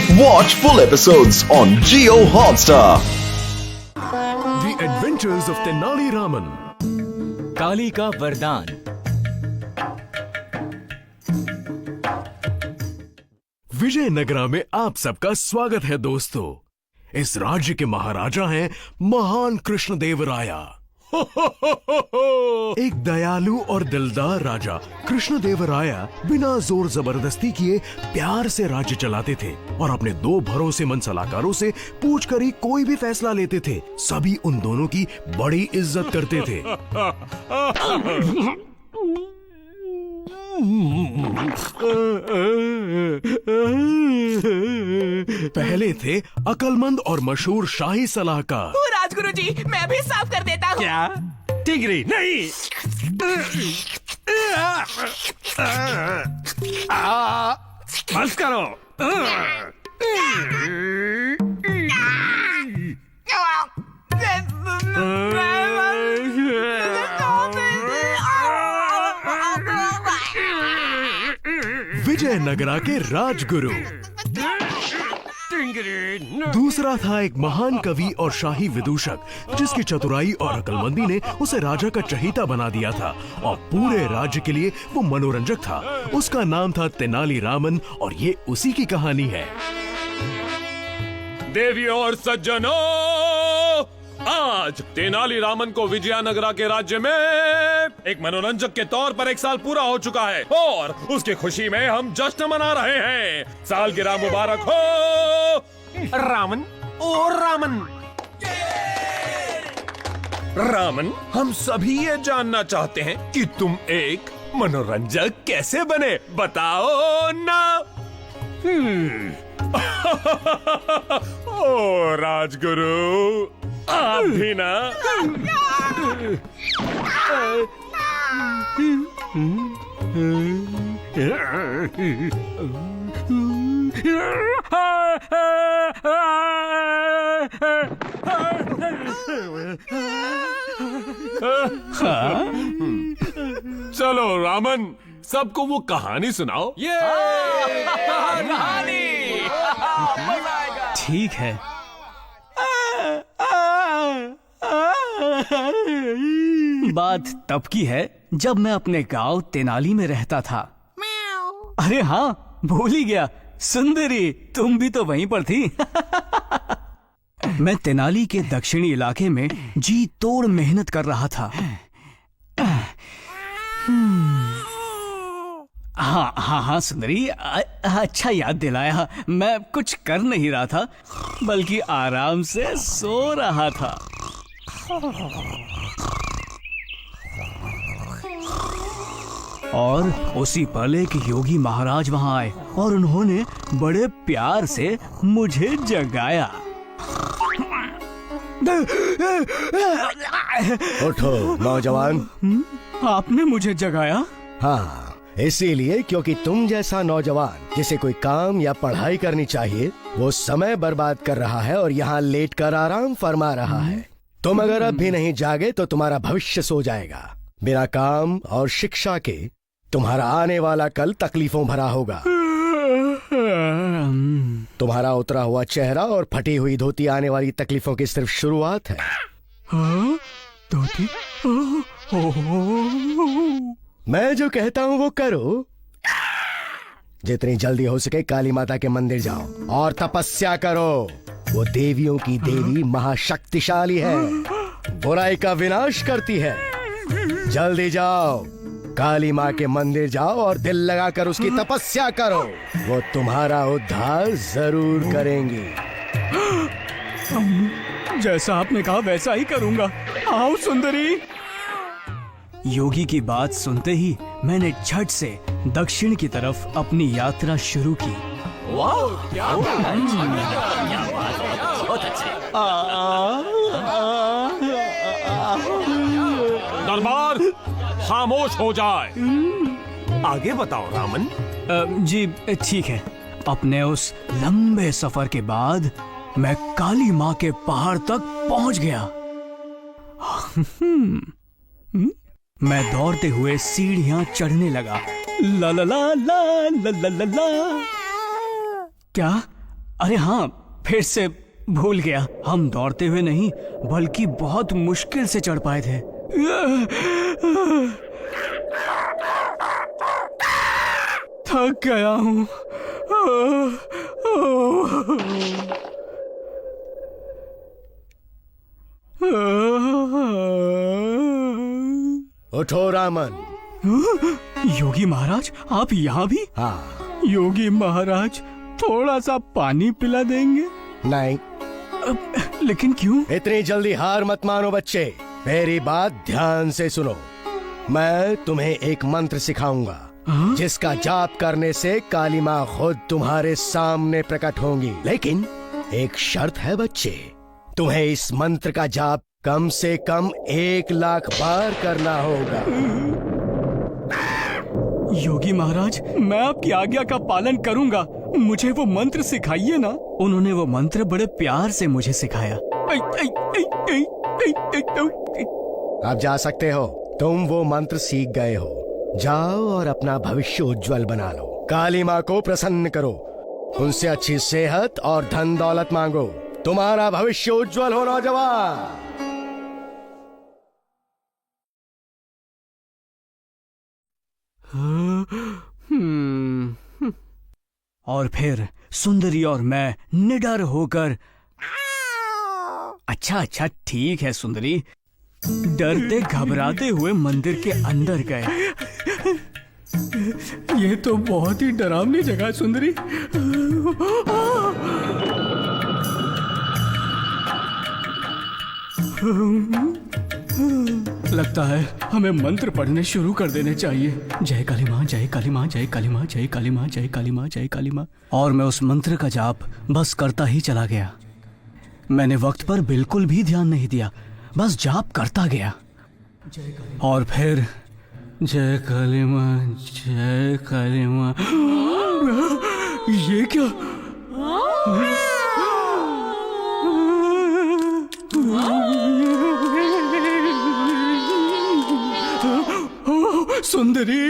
Watch full episodes on Jio Hotstar. The Adventures of Tenali Raman. काली का वरदान। विजयनगरा में आप सबका स्वागत है दोस्तों। इस राज्य के महाराजा हैं महान कृष्णदेवराया। एक दयालु और दिलदार राजा कृष्णदेवराया बिना जोर जबरदस्ती किए प्यार से राज्य चलाते थे और अपने दो भरोसेमंद सलाहकारों से पूछकर ही कोई भी फैसला लेते थे। सभी उन दोनों की बड़ी इज्जत करते थे। पहले थे अकलमंद और मशहूर शाही सलाहकार। राजगुरु जी, मैं भी साफ कर देता हूँ। क्या? टिगरी नहीं। बस करो। विजयनगरा के राजगुरु। दूसरा था एक महान कवि और शाही विदूषक जिसकी चतुराई और अकलमंदी ने उसे राजा का चहीता बना दिया था और पूरे राज्य के लिए वो मनोरंजक था। उसका नाम था तेनाली रामन और ये उसी की कहानी है। देवियों और सज्जनों, आज तेनाली रामन को विजयनगरा के राज्य में एक मनोरंजक के तौर पर 1 साल पूरा हो चुका है और उसकी खुशी में हम जश्न मना रहे हैं। सालगिरह मुबारक हो। रामन, ओ रामन। रामन, हम सभी ये जानना चाहते हैं कि तुम एक मनोरंजक कैसे बने, बताओ ना। ओ राजगुरु, आप भी ना। चलो रामन, सबको वो कहानी सुनाओ। ये कहानी। ठीक है। बात तब की है जब मैं अपने गांव तेनाली में रहता था। अरे हाँ, भूल ही गया, सुंदरी तुम भी तो वहीं पर थी। मैं तेनाली के दक्षिणी इलाके में जी तोड़ मेहनत कर रहा था। हाँ सुंदरी, अच्छा याद दिलाया। मैं कुछ कर नहीं रहा था बल्कि आराम से सो रहा था। और उसी पल एक योगी महाराज वहां आए और उन्होंने बड़े प्यार से मुझे जगाया। उठो नौजवान। आपने मुझे जगाया? हाँ, इसीलिए क्योंकि तुम जैसा नौजवान जिसे कोई काम या पढ़ाई करनी चाहिए वो समय बर्बाद कर रहा है और यहाँ लेटकर आराम फरमा रहा है। तुम अगर अब भी नहीं जागे तो तुम्हारा भविष्य सो जाएगा। बिना काम और शिक्षा के तुम्हारा आने वाला कल तकलीफों भरा होगा। तुम्हारा उतरा हुआ चेहरा और फटी हुई धोती आने वाली तकलीफों की सिर्फ शुरुआत है। धोती? मैं जो कहता हूँ वो करो। जितनी जल्दी हो सके काली माता के मंदिर जाओ और तपस्या करो। वो देवियों की देवी महाशक्तिशाली है, बुराई का विनाश करती है। जल्दी जाओ, काली माँ के मंदिर जाओ और दिल लगाकर उसकी तपस्या करो। वो तुम्हारा उद्धार जरूर करेंगी। जैसा आपने कहा वैसा ही करूंगा। आओ सुंदरी। योगी की बात सुनते ही मैंने झट से दक्षिण की तरफ अपनी यात्रा शुरू की। दरबार खामोश हो जाए। आगे बताओ रामन। जी ठीक है। अपने उस लंबे सफर के बाद मैं काली माँ के पहाड़ तक पहुंच गया। मैं दौड़ते हुए सीढ़ियां चढ़ने लगा। ला ला ला ला ला ला ला ला। क्या अरे हाँ, फिर से भूल गया। हम दौड़ते हुए नहीं बल्कि बहुत मुश्किल से चढ़ पाए थे। थक गया हूँ। उठो रामन। योगी महाराज, आप यहाँ भी? हाँ। योगी महाराज, थोड़ा सा पानी पिला देंगे? नहीं। लेकिन क्यों? इतनी जल्दी हार मत मानो बच्चे, मेरी बात ध्यान से सुनो। मैं तुम्हें एक मंत्र सिखाऊंगा जिसका जाप करने से काली माँ खुद तुम्हारे सामने प्रकट होंगी। लेकिन एक शर्त है बच्चे, तुम्हें इस मंत्र का जाप कम से कम 1 लाख बार करना होगा। योगी महाराज, मैं आपकी आज्ञा का पालन करूंगा। मुझे वो मंत्र सिखाइए ना। उन्होंने वो मंत्र बड़े प्यार से मुझे सिखाया। आप जा सकते हो। तुम वो मंत्र सीख गए हो। जाओ और अपना भविष्य उज्जवल बना लो। काली माँ को प्रसन्न करो, उनसे अच्छी सेहत और धन दौलत मांगो। तुम्हारा भविष्य उज्जवल हो नौजवान। और फिर सुंदरी और मैं निडर होकर, अच्छा ठीक है सुंदरी, डरते घबराते हुए मंदिर के अंदर गए। ये तो बहुत ही डरावनी जगह है सुंदरी। लगता है हमें मंत्र पढ़ने शुरू कर देने चाहिए। जय काली माँ, जय काली माँ, जय काली माँ, जय काली माँ, जय काली माँ, जय काली माँ। और मैं उस मंत्र का जाप बस करता ही चला गया। मैंने वक्त पर बिल्कुल भी ध्यान नहीं दिया, बस जाप करता गया। और फिर जय काली माँ, जय काली माँ। ये क्या? सुंदरी,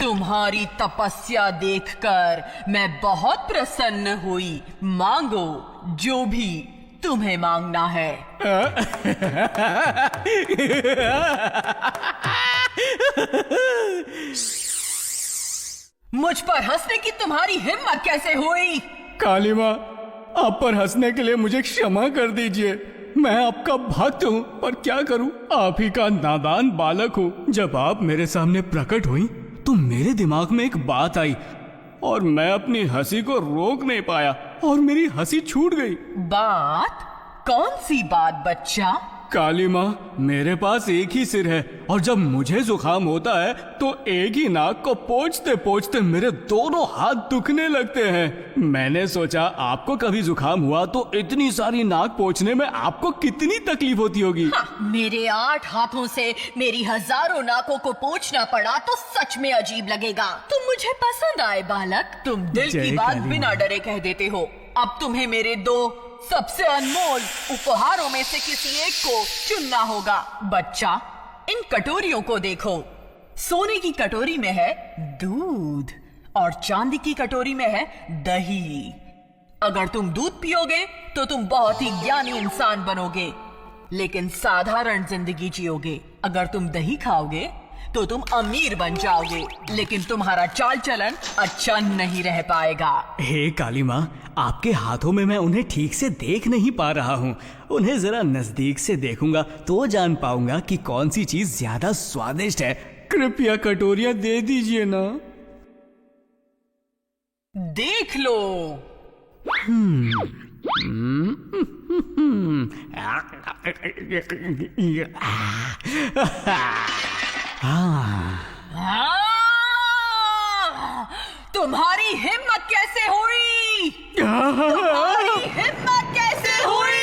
तुम्हारी तपस्या देखकर मैं बहुत प्रसन्न हुई। मांगो जो भी तुम्हें मांगना है। मुझ पर हंसने की तुम्हारी हिम्मत कैसे हुई? काली माँ, आप पर हंसने के लिए मुझे क्षमा कर दीजिए। मैं आपका भक्त हूँ, पर क्या करूँ, आप ही का नादान बालक हूँ। जब आप मेरे सामने प्रकट हुई तो मेरे दिमाग में एक बात आई और मैं अपनी हंसी को रोक नहीं पाया और मेरी हंसी छूट गई। बात? कौन सी बात बच्चा? काली माँ, मेरे पास एक ही सिर है और जब मुझे जुकाम होता है तो एक ही नाक को पोंछते पोंछते मेरे दोनों हाथ दुखने लगते हैं। मैंने सोचा आपको कभी जुकाम हुआ तो इतनी सारी नाक पोंछने में आपको कितनी तकलीफ होती होगी। मेरे 8 हाथों से मेरी हजारों नाकों को पोंछना पड़ा तो सच में अजीब लगेगा। तुम मुझे पसंद आए बालक। तुम दिल की बात बिना डरे कह देते हो। अब तुम्हें मेरे 2 सबसे अनमोल उपहारों में से किसी एक को चुनना होगा। बच्चा, इन कटोरियों को देखो। सोने की कटोरी में है दूध और चांदी की कटोरी में है दही। अगर तुम दूध पियोगे तो तुम बहुत ही ज्ञानी इंसान बनोगे, लेकिन साधारण जिंदगी जियोगे। अगर तुम दही खाओगे तो तुम अमीर बन जाओगे, लेकिन तुम्हारा चाल चलन अच्छा नहीं रह पाएगा। हे काली माँ, आपके हाथों में मैं उन्हें ठीक से देख नहीं पा रहा हूँ। उन्हें जरा नजदीक से देखूंगा तो जान पाऊंगा कि कौन सी चीज ज्यादा स्वादिष्ट है। कृपया कटोरियां दे दीजिए ना। देख लो। तुम्हारी हिम्मत कैसे हुई? तुम्हारी हिम्मत कैसे हुई?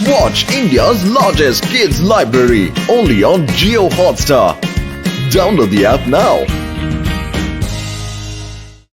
Watch India's largest kids library only on Jio Hotstar. Download the app now.